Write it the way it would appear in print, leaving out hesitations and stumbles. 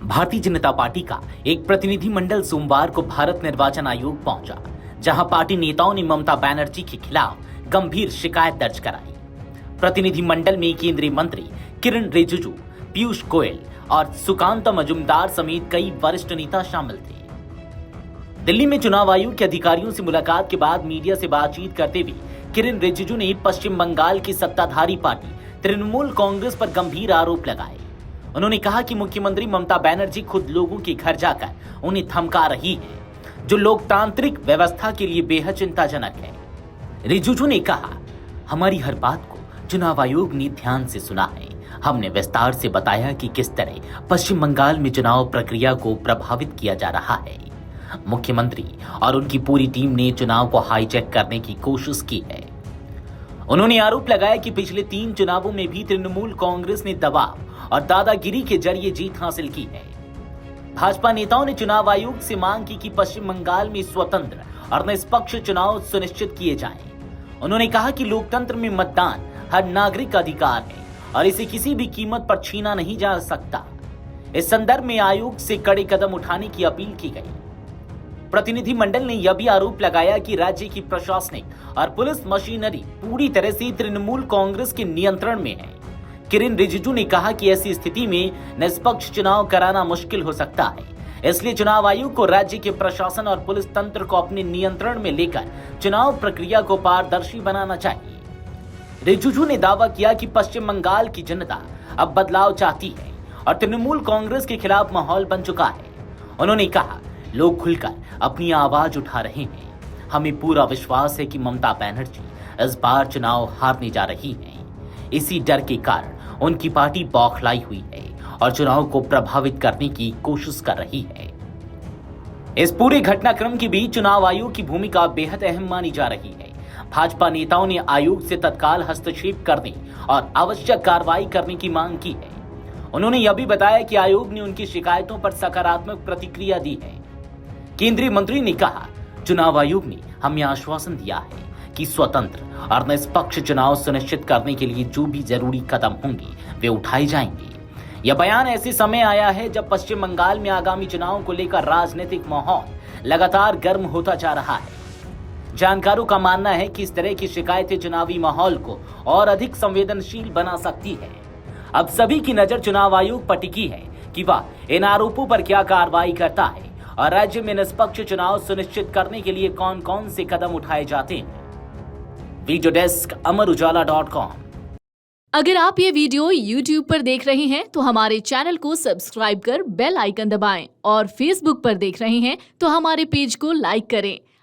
Bharatiya Janata party का एक प्रतिनिधिमंडल सोमवार को भारत निर्वाचन आयोग पहुंचा, जहां पार्टी नेताओं ने ममता बनर्जी के खिलाफ गंभीर शिकायत दर्ज कराई। प्रतिनिधिमंडल में केंद्रीय मंत्री किरण रिजिजू, पीयूष गोयल और सुकांत मजूमदार समेत कई वरिष्ठ नेता शामिल थे। दिल्ली में चुनाव आयोग के अधिकारियों से मुलाकात के बाद मीडिया से बातचीत करते हुए किरण रिजिजू ने पश्चिम बंगाल की सत्ताधारी पार्टी तृणमूल कांग्रेस पर गंभीर आरोप लगाए। उन्होंने कहा कि मुख्यमंत्री ममता बनर्जी खुद लोगों के घर जाकर उन्हें धमका रही है, जो लोकतांत्रिक व्यवस्था के लिए बेहद चिंताजनक है। रिजिजू ने कहा, हमारी हर बात को चुनाव आयोग ने ध्यान से सुना है। हमने विस्तार से बताया कि किस तरह पश्चिम बंगाल में चुनाव प्रक्रिया को प्रभावित किया जा रहा है। मुख्यमंत्री और उनकी पूरी टीम ने चुनाव को हाईजैक करने की कोशिश की है। उन्होंने आरोप लगाया कि पिछले 3 चुनावों में भी तृणमूल कांग्रेस ने दबाव और दादागिरी के जरिए जीत हासिल की है। भाजपा नेताओं ने चुनाव आयोग से मांग की कि पश्चिम बंगाल में स्वतंत्र और निष्पक्ष चुनाव सुनिश्चित किए जाएं। उन्होंने कहा कि लोकतंत्र में मतदान हर नागरिक का अधिकार है और इसे किसी भी कीमत पर छीना नहीं जा सकता। इस संदर्भ में आयोग से कड़े कदम उठाने की अपील की गई। प्रतिनिधिमंडल ने यह भी आरोप लगाया कि राज्य की प्रशासनिक और पुलिस मशीनरी पूरी तरह से तृणमूल कांग्रेस के नियंत्रण में है। किरण रिजिजू ने कहा कि ऐसी स्थिति में निष्पक्ष चुनाव कराना मुश्किल हो सकता है, इसलिए चुनाव आयोग को राज्य के प्रशासन और पुलिस तंत्र को अपने नियंत्रण में लेकर चुनाव प्रक्रिया को पारदर्शी बनाना चाहिए। रिजिजू ने दावा किया कि पश्चिम बंगाल की जनता अब बदलाव चाहती है और तृणमूल कांग्रेस के खिलाफ माहौल बन चुका है। उन्होंने कहा, लोग खुलकर अपनी आवाज उठा रहे हैं। हमें पूरा विश्वास है कि ममता बनर्जी इस बार चुनाव हारने जा रही हैं। इसी डर के कारण उनकी पार्टी बौखलाई हुई है और चुनाव को प्रभावित करने की कोशिश कर रही है। इस पूरे घटनाक्रम के बीच चुनाव आयोग की भूमिका बेहद अहम मानी जा रही है। भाजपा नेताओं ने आयोग से तत्काल हस्तक्षेप करने और आवश्यक कार्रवाई करने की मांग की है। उन्होंने यह भी बताया कि आयोग ने उनकी शिकायतों पर सकारात्मक प्रतिक्रिया दी है। केंद्रीय मंत्री ने कहा, चुनाव आयोग ने हमें आश्वासन दिया है कि स्वतंत्र और निष्पक्ष चुनाव सुनिश्चित करने के लिए जो भी जरूरी कदम होंगे वे उठाए जाएंगे। यह बयान ऐसे समय आया है जब पश्चिम बंगाल में आगामी चुनाव को लेकर राजनीतिक माहौल लगातार गर्म होता जा रहा है। जानकारों का मानना है कि इस तरह की शिकायतें चुनावी माहौल को और अधिक संवेदनशील बना सकती है। अब सभी की नजर चुनाव आयोग पर टिकी है कि वह इन आरोपों पर क्या कार्रवाई करता है और राज्य में निष्पक्ष चुनाव सुनिश्चित करने के लिए कौन कौन से कदम उठाए जाते हैं। Video desk अमरउजाला.com। अगर आप ये वीडियो YouTube पर देख रहे हैं तो हमारे चैनल को सब्सक्राइब कर बेल आइकन दबाएं और Facebook पर देख रहे हैं तो हमारे पेज को लाइक करें।